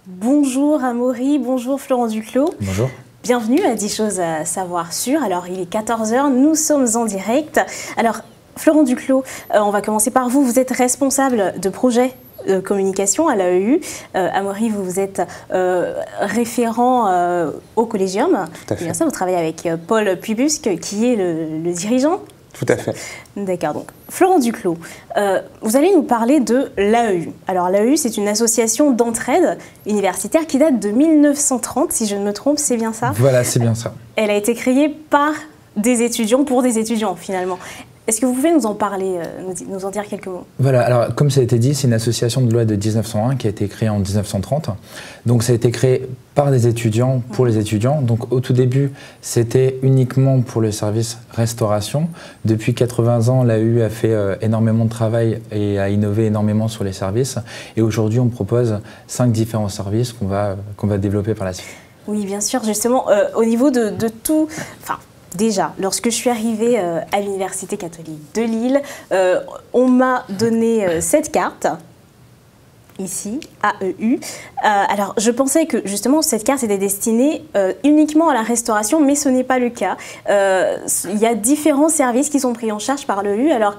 Bonjour Amaury, bonjour Florent Duclos. Bonjour. Bienvenue à 10 choses à savoir sur. Alors il est 14 h, nous sommes en direct. Alors Florent Duclos, on va commencer par vous. Vous êtes responsable de projet de communication à l'AEU. Amaury, vous êtes référent au Collégium. Tout à fait. Bien ça, vous travaillez avec Paul Puybusque qui est le dirigeant. Tout à fait. D'accord, donc Florent Duclos, vous allez nous parler de l'AEU. Alors l'AEU, c'est une association d'entraide universitaire qui date de 1930, si je ne me trompe, c'est bien ça? Voilà, c'est bien ça. Elle a été créée par des étudiants, pour des étudiants finalement. Est-ce que vous pouvez nous en parler, nous en dire quelques mots? Voilà, alors comme ça a été dit, c'est une association de loi de 1901 qui a été créée en 1930. Donc ça a été créé par des étudiants, pour les étudiants. Donc au tout début, c'était uniquement pour le service restauration. Depuis 80 ans, l'AEU a fait énormément de travail et a innové énormément sur les services. Et aujourd'hui, on propose 5 différents services qu'on va développer par la suite. Oui, bien sûr, justement, au niveau de tout... Déjà, lorsque je suis arrivée à l'Université catholique de Lille, on m'a donné cette carte, ici, AEU. Alors, je pensais que justement, cette carte était destinée uniquement à la restauration, mais ce n'est pas le cas. Il y a différents services qui sont pris en charge par l'AEU. Alors,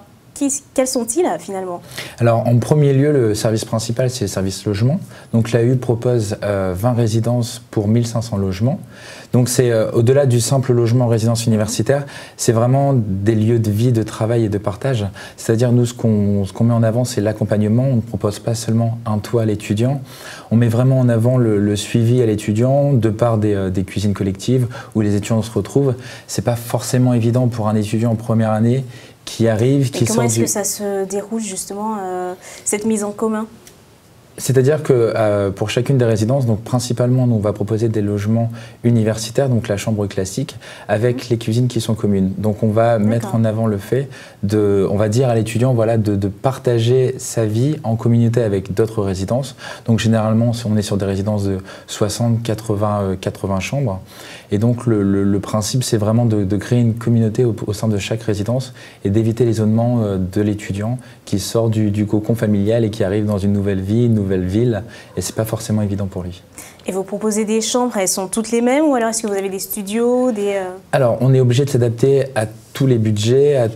quels sont-ils finalement? Alors en premier lieu, le service principal, c'est le service logement. Donc l'AEU propose 20 résidences pour 1500 logements. Donc c'est au-delà du simple logement résidence universitaire, c'est vraiment des lieux de vie, de travail et de partage. C'est-à-dire nous, ce qu'on met en avant, c'est l'accompagnement. On ne propose pas seulement un toit à l'étudiant. On met vraiment en avant le suivi à l'étudiant de par des cuisines collectives où les étudiants se retrouvent. C'est pas forcément évident pour un étudiant en première année qui arrive, qui sort. Comment est-ce que ça se déroule justement, cette mise en commun? C'est-à-dire que pour chacune des résidences, donc principalement, nous, on va proposer des logements universitaires, donc la chambre classique, avec les cuisines qui sont communes. Donc on va mettre en avant le fait on va dire à l'étudiant, voilà, de partager sa vie en communauté avec d'autres résidences. Donc généralement, on est sur des résidences de 60, 80 chambres. Et donc le principe, c'est vraiment de créer une communauté au sein de chaque résidence et d'éviter l'isolement de l'étudiant qui sort du cocon familial et qui arrive dans une nouvelle vie, une nouvelle ville, et c'est pas forcément évident pour lui. Et vous proposez des chambres, elles sont toutes les mêmes, ou alors est-ce que vous avez des studios, Alors, on est obligé de s'adapter à tous les budgets, à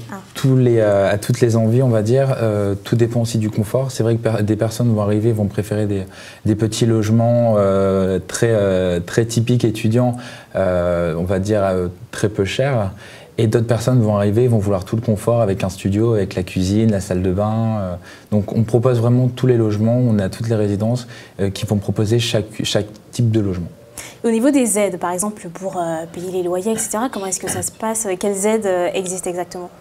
toutes les envies, on va dire. Tout dépend aussi du confort. C'est vrai que des personnes vont arriver, vont préférer des petits logements très typiques étudiants, on va dire très peu chers. Et d'autres personnes vont arriver, vont vouloir tout le confort avec un studio, avec la cuisine, la salle de bain. Donc on propose vraiment tous les logements, on a toutes les résidences qui vont proposer chaque type de logement. Au niveau des aides, par exemple, pour payer les loyers, etc., comment est-ce que ça se passe? Quelles aides existent exactement?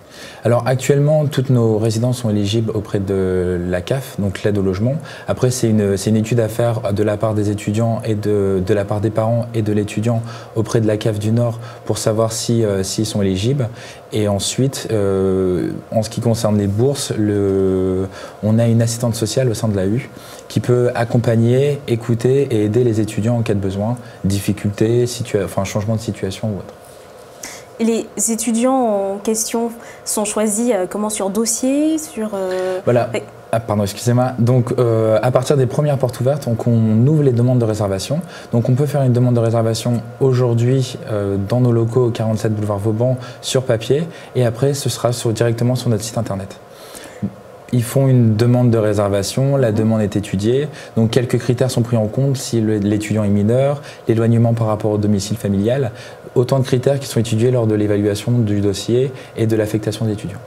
Alors actuellement, toutes nos résidences sont éligibles auprès de la CAF, donc l'aide au logement. Après, c'est une étude à faire de la part des étudiants et de la part des parents et de l'étudiant auprès de la CAF du Nord pour savoir s'ils sont éligibles. Et ensuite, en ce qui concerne les bourses, on a une assistante sociale au sein de l'AEU qui peut accompagner, écouter et aider les étudiants en cas de besoin, difficultés, changement de situation ou autre. Les étudiants en question sont choisis comment, sur dossier, Voilà. Pardon, excusez-moi. Donc, à partir des premières portes ouvertes, on ouvre les demandes de réservation. Donc, on peut faire une demande de réservation aujourd'hui dans nos locaux au 47 boulevard Vauban sur papier, et après, ce sera directement sur notre site internet. Ils font une demande de réservation, la demande est étudiée, donc quelques critères sont pris en compte si l'étudiant est mineur, l'éloignement par rapport au domicile familial, autant de critères qui sont étudiés lors de l'évaluation du dossier et de l'affectation des étudiants.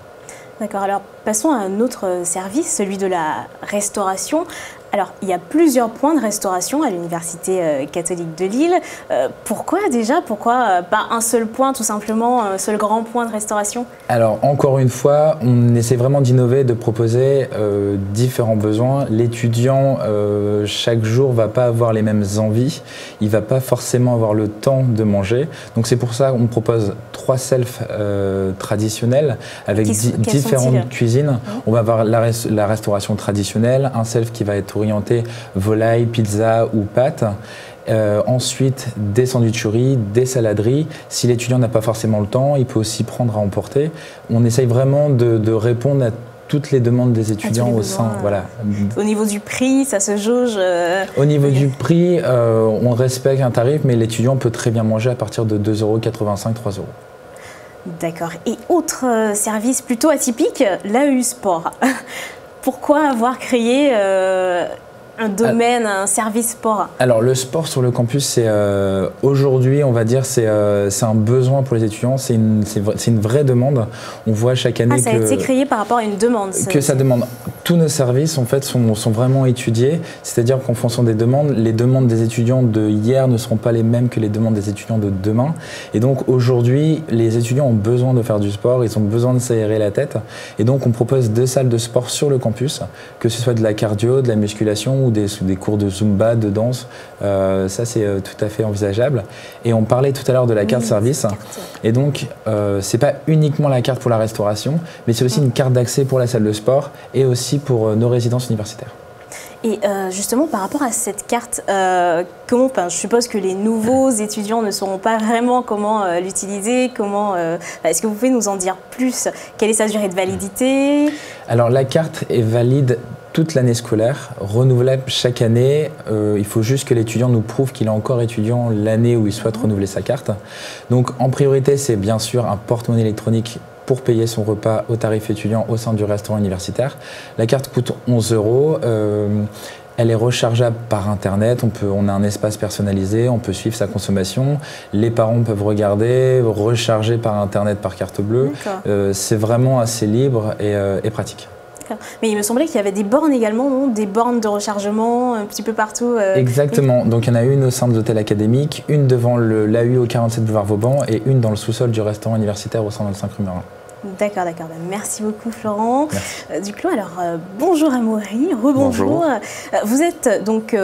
D'accord, alors passons à un autre service, celui de la restauration. Alors, il y a plusieurs points de restauration à l'Université catholique de Lille. Pourquoi pas un seul point, tout simplement, un seul grand point de restauration? Alors, encore une fois, on essaie vraiment d'innover, de proposer différents besoins. L'étudiant, chaque jour, ne va pas avoir les mêmes envies. Il ne va pas forcément avoir le temps de manger. Donc, c'est pour ça qu'on propose 3 selfs traditionnels avec différentes cuisines. On va avoir la restauration traditionnelle, un self qui va être orienté volaille, pizza ou pâtes. Ensuite, des sandwicheries, des saladeries. Si l'étudiant n'a pas forcément le temps, il peut aussi prendre à emporter. On essaye vraiment de répondre à toutes les demandes des étudiants au sein. Voilà. Au niveau du prix, ça se jauge Au niveau du prix, on respecte un tarif, mais l'étudiant peut très bien manger à partir de 2,85 €, 3 €. D'accord. Et autre service plutôt atypique, l'AEU Sport. Pourquoi avoir créé un domaine, un service sport? Alors le sport sur le campus, c'est aujourd'hui, on va dire, c'est un besoin pour les étudiants, c'est une vraie demande. On voit chaque année ça a été créé par rapport à une demande. Ça demande. Tous nos services en fait sont vraiment étudiés, c'est-à-dire qu'en fonction des demandes, les demandes des étudiants de hier ne seront pas les mêmes que les demandes des étudiants de demain. Et donc aujourd'hui, les étudiants ont besoin de faire du sport, ils ont besoin de s'aérer la tête. Et donc on propose 2 salles de sport sur le campus, que ce soit de la cardio, de la musculation ou des cours de zumba, de danse, ça c'est tout à fait envisageable. Et on parlait tout à l'heure de la carte service, et donc c'est pas uniquement la carte pour la restauration, mais c'est aussi une carte d'accès pour la salle de sport et aussi pour nos résidences universitaires. Et justement, par rapport à cette carte, je suppose que les nouveaux étudiants ne sauront pas vraiment comment l'utiliser. Est-ce que vous pouvez nous en dire plus? Quelle est sa durée de validité? Alors la carte est valide toute l'année scolaire, renouvelable chaque année. Il faut juste que l'étudiant nous prouve qu'il est encore étudiant l'année où il souhaite renouveler sa carte. Donc en priorité, c'est bien sûr un porte-monnaie électronique pour payer son repas au tarif étudiant au sein du restaurant universitaire. La carte coûte 11 €. Elle est rechargeable par Internet, on a un espace personnalisé, on peut suivre sa consommation. Les parents peuvent regarder, recharger par Internet, par carte bleue. C'est vraiment assez libre et pratique. Mais il me semblait qu'il y avait des bornes également, non? Des bornes de rechargement un petit peu partout. Exactement. Donc il y en a une au sein de l'hôtel académique, une devant l'AU au 47 boulevard Vauban et une dans le sous-sol du restaurant universitaire au 125 rue Merlin. D'accord. Merci beaucoup Florent. Duclos, alors bonjour Amaury, rebonjour. Vous êtes donc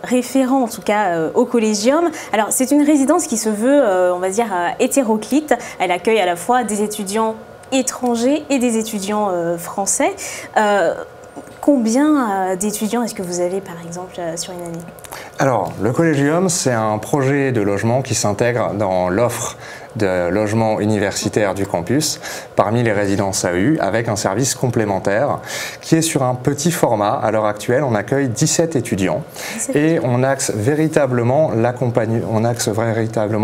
référent en tout cas au Collégium. Alors c'est une résidence qui se veut, on va dire, hétéroclite. Elle accueille à la fois des étudiants étrangers et des étudiants français. Combien d'étudiants est-ce que vous avez par exemple sur une année? Alors, le Collégium, c'est un projet de logement qui s'intègre dans l'offre de logement universitaire du campus parmi les résidences AEU avec un service complémentaire qui est sur un petit format. À l'heure actuelle, on accueille 17 étudiants et on axe véritablement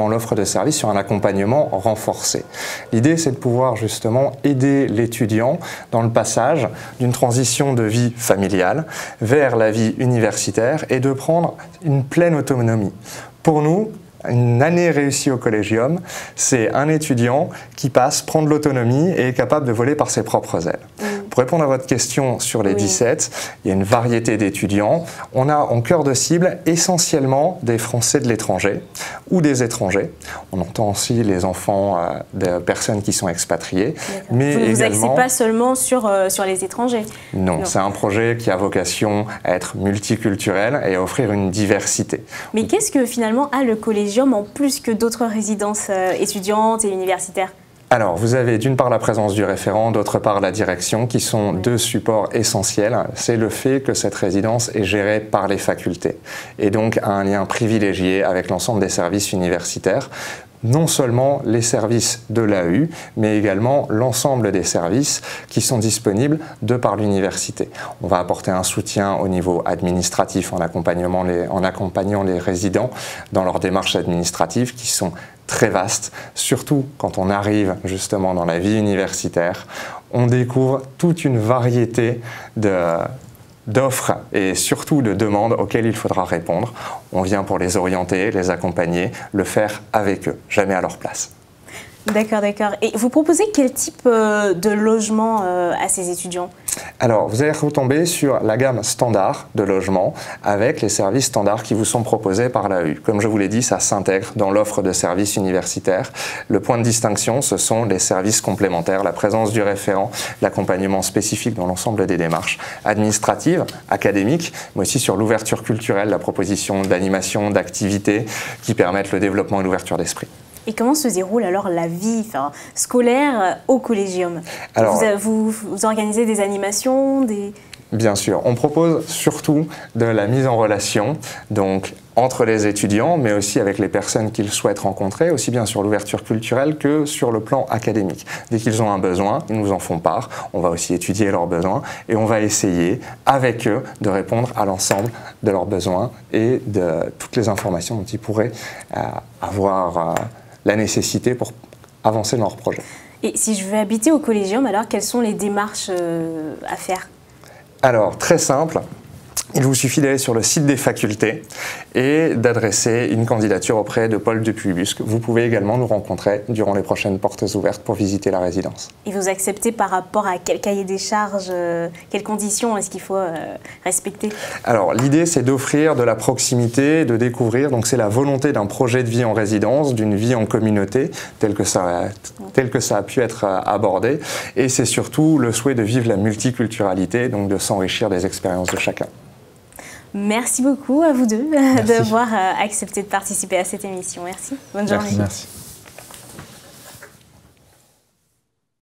l'offre de service sur un accompagnement renforcé. L'idée, c'est de pouvoir justement aider l'étudiant dans le passage d'une transition de vie familiale vers la vie universitaire et de prendre une pleine autonomie. Pour nous, une année réussie au Collégium, c'est un étudiant qui prend de l'autonomie et est capable de voler par ses propres ailes. Pour répondre à votre question sur les 17, il y a une variété d'étudiants. On a en cœur de cible essentiellement des Français de l'étranger ou des étrangers. On entend aussi les enfants de personnes qui sont expatriées. Mais vous ne vous axez pas seulement sur les étrangers? Non, c'est un projet qui a vocation à être multiculturel et à offrir une diversité. Mais qu'est-ce que finalement a le Collégium en plus que d'autres résidences étudiantes et universitaires? Alors, vous avez d'une part la présence du référent, d'autre part la direction, qui sont deux supports essentiels. C'est le fait que cette résidence est gérée par les facultés et donc a un lien privilégié avec l'ensemble des services universitaires. Non seulement les services de l'AEU, mais également l'ensemble des services qui sont disponibles de par l'université. On va apporter un soutien au niveau administratif en accompagnant les résidents dans leurs démarches administratives qui sont très vastes, surtout quand on arrive justement dans la vie universitaire. On découvre toute une variété d'offres et surtout de demandes auxquelles il faudra répondre. On vient pour les orienter, les accompagner, le faire avec eux, jamais à leur place. D'accord. Et vous proposez quel type de logement à ces étudiants? Alors, vous allez retomber sur la gamme standard de logement avec les services standards qui vous sont proposés par l'AEU. Comme je vous l'ai dit, ça s'intègre dans l'offre de services universitaires. Le point de distinction, ce sont les services complémentaires, la présence du référent, l'accompagnement spécifique dans l'ensemble des démarches administratives, académiques, mais aussi sur l'ouverture culturelle, la proposition d'animation, d'activités qui permettent le développement et l'ouverture d'esprit. Et comment se déroule alors la vie scolaire au Collégium? Alors, vous organisez des animations, Bien sûr, on propose surtout de la mise en relation, donc entre les étudiants, mais aussi avec les personnes qu'ils souhaitent rencontrer, aussi bien sur l'ouverture culturelle que sur le plan académique. Dès qu'ils ont un besoin, ils nous en font part, on va aussi étudier leurs besoins et on va essayer avec eux de répondre à l'ensemble de leurs besoins et de toutes les informations dont ils pourraient avoir la nécessité pour avancer dans leur projet. Et si je veux habiter au Collégium, alors quelles sont les démarches à faire ? Alors, très simple. Il vous suffit d'aller sur le site des facultés et d'adresser une candidature auprès de Paul Dupuy-Busque. Vous pouvez également nous rencontrer durant les prochaines portes ouvertes pour visiter la résidence. Et vous acceptez par rapport à quel cahier des charges, quelles conditions est-ce qu'il faut respecter? Alors l'idée c'est d'offrir de la proximité, de découvrir, donc c'est la volonté d'un projet de vie en résidence, d'une vie en communauté, tel que ça a pu être abordé, et c'est surtout le souhait de vivre la multiculturalité, donc de s'enrichir des expériences de chacun. Merci beaucoup à vous deux d'avoir accepté de participer à cette émission. Merci. Bonne journée. Merci.